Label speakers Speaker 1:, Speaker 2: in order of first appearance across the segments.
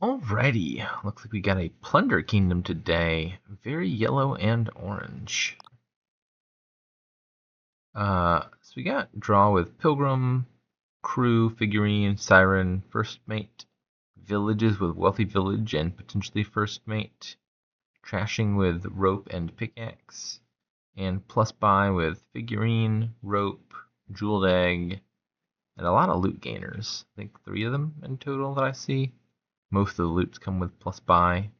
Speaker 1: Alrighty, looks like we got a Plunder Kingdom today. Very yellow and orange. So we got draw with Pilgrim, Crew, Figurine, Siren, First Mate, Villages with Wealthy Village and potentially First Mate, Trashing with Rope and Pickaxe, and Plus Buy with Figurine, Rope, Jeweled Egg, and a lot of loot gainers. I think 3 of them in total that I see. Most of the loots come with Plus Buy.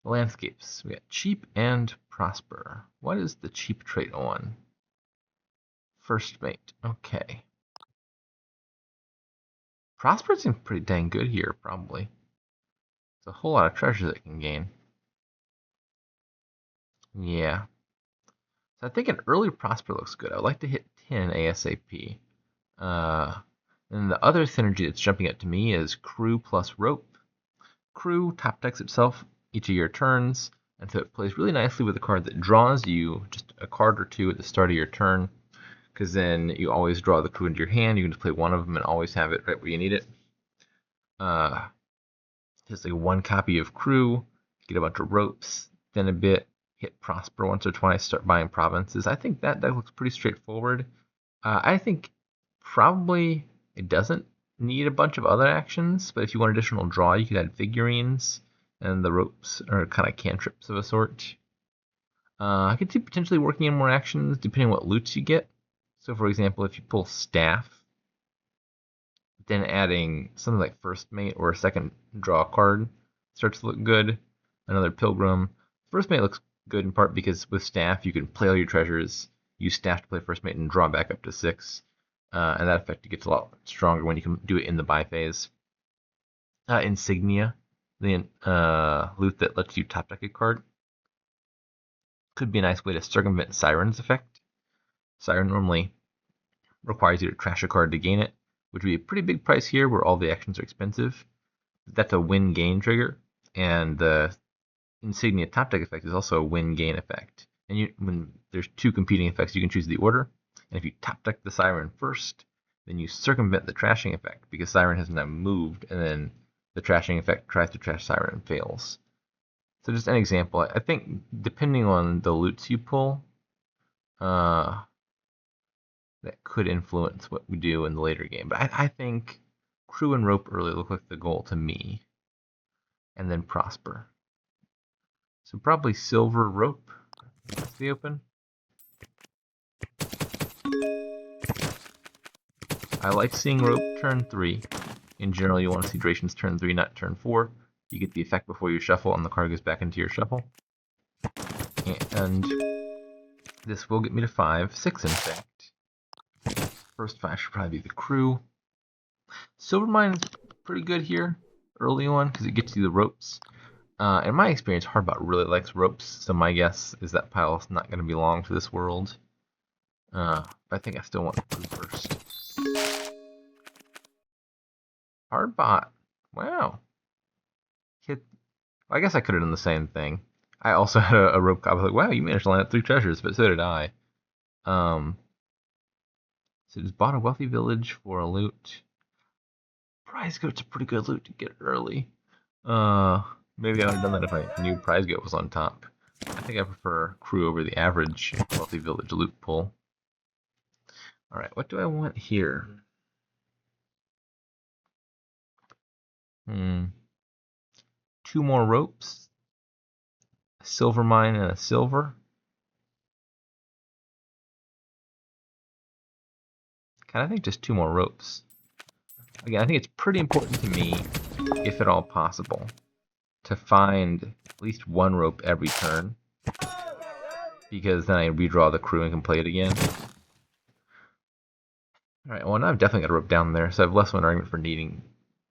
Speaker 1: Landscapes. We got cheap and prosper. What is the cheap trait on? First mate. Okay. Prosper seems pretty dang good here, probably. There's a whole lot of treasure that can gain. Yeah. So I think an early prosper looks good. I would like to hit 10 ASAP. And the other synergy that's jumping out to me is crew plus rope. Crew top decks itself each of your turns, and so it plays really nicely with a card that draws you just a card or two at the start of your turn, because then you always draw the crew into your hand. You can just play one of them and always have it right where you need it. Just like one copy of crew, get a bunch of ropes, then a bit, hit prosper once or twice, start buying provinces. I think that looks pretty straightforward. I think probably it doesn't need a bunch of other actions, but if you want additional draw, you could add figurines, and the ropes are kind of cantrips of a sort. I could see potentially working in more actions depending on what loots you get. So, for example, if you pull staff, then adding something like first mate or a second draw card starts to look good. Another pilgrim. First mate looks good in part because with staff you can play all your treasures, use staff to play first mate, and draw back up to 6. And that effect gets a lot stronger when you can do it in the buy phase. Insignia, the loot that lets you top deck a card, could be a nice way to circumvent Siren's effect. Siren normally requires you to trash a card to gain it, which would be a pretty big price here where all the actions are expensive. That's a win-gain trigger, and the Insignia top deck effect is also a win-gain effect. And when there's 2 competing effects, you can choose the order. And if you top deck the Siren first, then you circumvent the trashing effect because Siren has now moved, and then the trashing effect tries to trash Siren and fails. So just an example. I think depending on the loots you pull, that could influence what we do in the later game. But I think crew and rope early look like the goal to me, and then prosper. So probably silver rope. That's the open. I like seeing rope turn 3. In general, you want to see durations turn 3, not turn 4. You get the effect before you shuffle, and the card goes back into your shuffle. And this will get me to 5, 6 in fact. First 5 should probably be the crew. Silvermine is pretty good here, early on, because it gets you the ropes. In my experience, Hardbot really likes ropes, so my guess is that pile is not going to belong to this world. But I think I still want crew first. Hardbot. Wow. Hit. I guess I could have done the same thing. I also had a rope cop. I was like, wow, you managed to line up 3 treasures, but so did I. So just bought a wealthy village for a loot. Prize goat's a pretty good loot to get early. Maybe I would have done that if I knew prize goat was on top. I think I prefer crew over the average wealthy village loot pull. Alright, what do I want here? 2 more ropes. A silver mine and a silver. Kind of think just 2 more ropes. Again, I think it's pretty important to me, if at all possible, to find at least 1 rope every turn, because then I redraw the crew and can play it again. Alright, well now I've definitely got a rope down there, so I have less of an argument for needing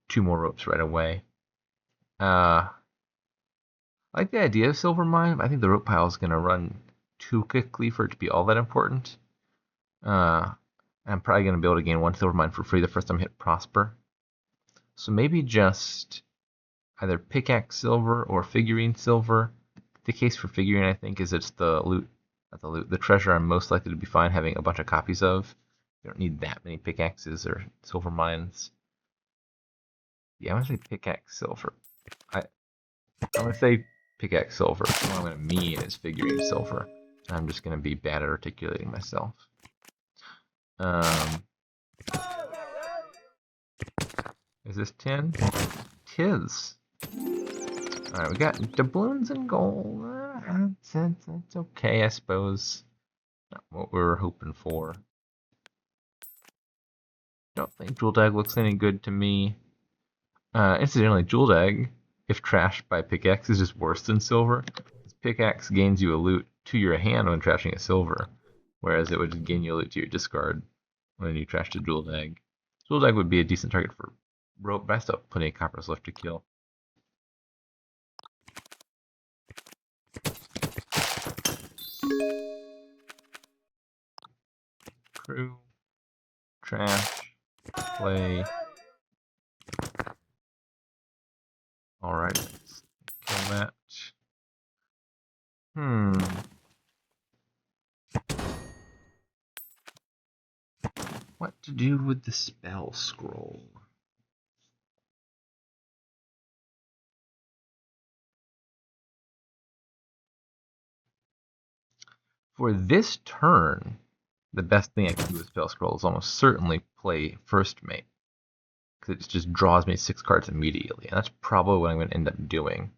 Speaker 1: 2 more ropes right away. I like the idea of silver mine, but I think the rope pile is going to run too quickly for it to be all that important. I'm probably going to be able to gain 1 silver mine for free the first time I hit prosper. So maybe just either pickaxe silver or figurine silver. The case for figurine, I think, is it's the loot, not the loot, the treasure I'm most likely to be fine having a bunch of copies of. You don't need that many pickaxes or silver mines. Yeah, I'm gonna say pickaxe silver. I'm gonna say pickaxe silver. What I'm gonna mean is figurine silver. I'm just gonna be bad at articulating myself. Is this tin? Tis. Alright, we got doubloons and gold. It's okay, I suppose. Not what we were hoping for. Don't think Jewel Dag looks any good to me. Incidentally, Jewel Dag, if trashed by pickaxe, is just worse than silver. This pickaxe gains you a loot to your hand when trashing a silver, whereas it would just gain you a loot to your discard when you trashed a Jewel Dag. Jewel Dag would be a decent target for rope, but I still have plenty of coppers left to kill. Crew, trash, play. Alright, let's kill that. What to do with the spell scroll? For this turn, the best thing I can do with spell scroll is almost certainly play first mate, because it just draws me 6 cards immediately, and that's probably what I'm going to end up doing.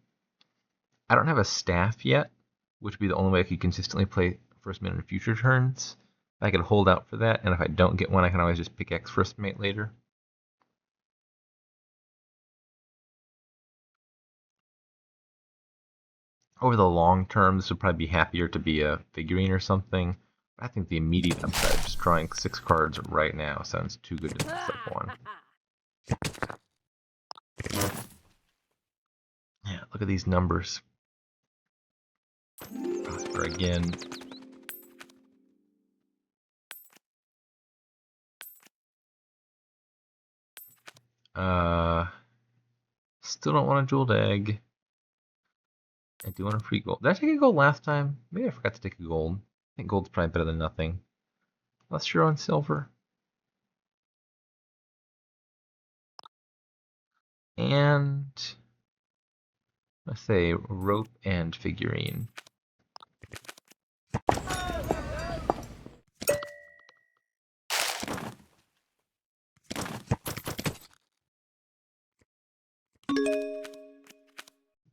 Speaker 1: I don't have a staff yet, which would be the only way I could consistently play first mate in future turns. I could hold out for that, and if I don't get one, I can always just pickaxe first mate later. Over the long term, this would probably be happier to be a figurine or something. I think the immediate upside of just drawing 6 cards right now sounds too good to mess up one. Yeah, look at these numbers. Prosper again. Still don't want a jeweled egg. I do want a free gold. Did I take a gold last time? Maybe I forgot to take a gold. I think gold's probably better than nothing. Unless you're on silver. And let's say rope and figurine.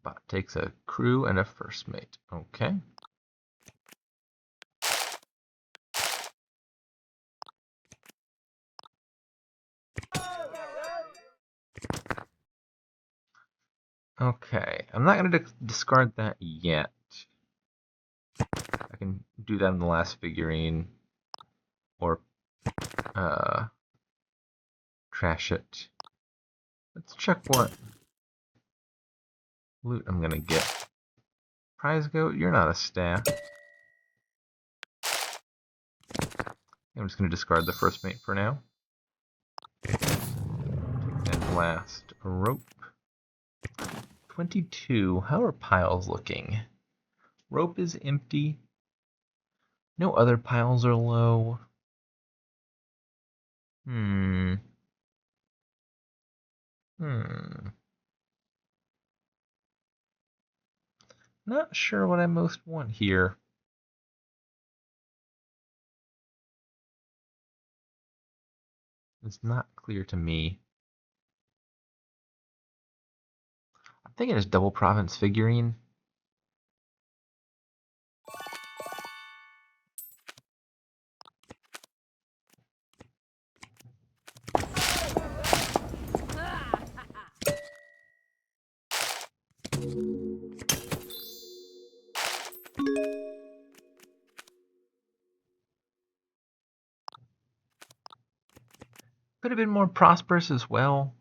Speaker 1: Bot takes a crew and a first mate. Okay. Okay, I'm not going to discard that yet. I can do that in the last figurine. Or trash it. Let's check what loot I'm going to get. Prize goat, you're not a staff. I'm just going to discard the first mate for now. And last, a rope. 22. How are piles looking? Rope is empty. No other piles are low. Not sure what I most want here. It's not clear to me. I'm thinking it's double province figurine. Could have been more prosperous as well.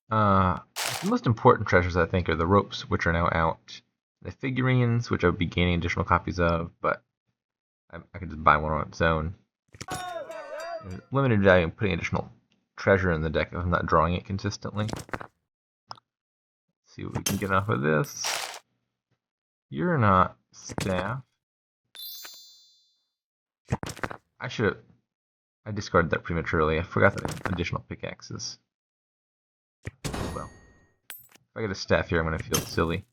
Speaker 1: The most important treasures, I think, are the ropes, which are now out. The figurines, which I would be gaining additional copies of, but I could just buy one on its own. There's limited value in putting additional treasure in the deck if I'm not drawing it consistently. Let's see what we can get off of this. You're not staff. I discarded that prematurely. I forgot that I had additional pickaxes. well. If I get a staff here, I'm going to feel silly.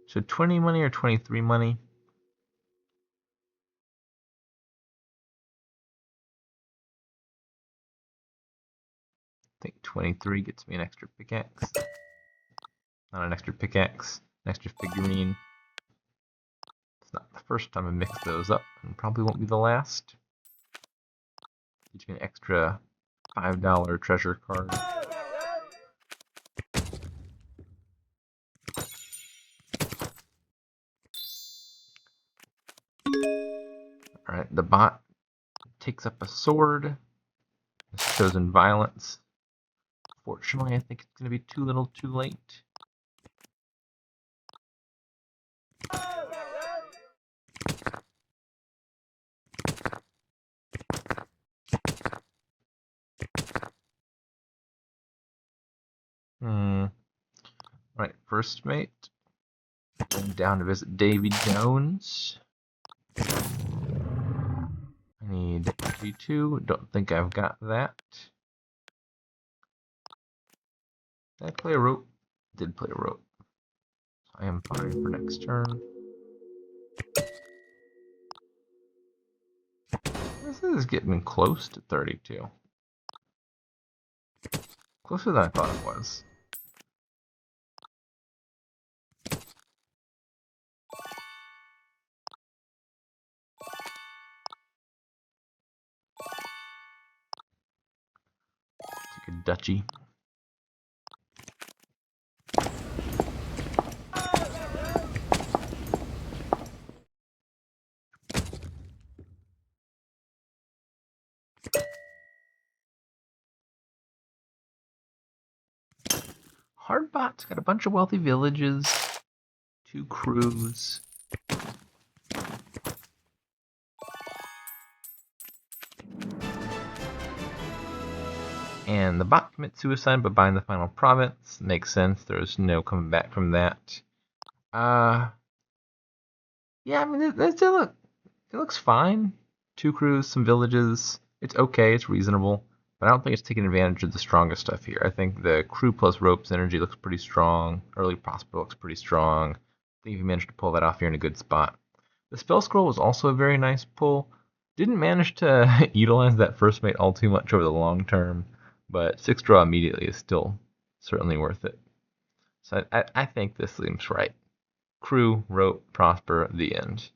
Speaker 1: So 20 money or 23 money? I think 23 gets me an extra pickaxe. Not an extra pickaxe, an extra figurine. It's not the first time I mix those up, and probably won't be the last. Gets me an extra $5 treasure card. Alright, the bot takes up a sword. It's chosen violence. Fortunately, I think it's going to be too little too late. Right, first mate. Going down to visit Davy Jones. I need G2. Don't think I've got that. Did I play a rope? Did play a rope. I am fine for next turn. This is getting close to 32. Closer than I thought it was. Take a duchy. Hardbot's got a bunch of wealthy villages, 2 crews. And the bot commits suicide by buying the final province. Makes sense. There's no coming back from that. Yeah, I mean, it looks fine. 2 crews, some villages. It's okay. It's reasonable. But I don't think it's taking advantage of the strongest stuff here. I think the crew plus ropes energy looks pretty strong. Early prosper looks pretty strong. I think if you managed to pull that off, you're in a good spot. The spell scroll was also a very nice pull. Didn't manage to utilize that first mate all too much over the long term, but 6 draw immediately is still certainly worth it. So I think this seems right. Crew, rope, prosper, the end.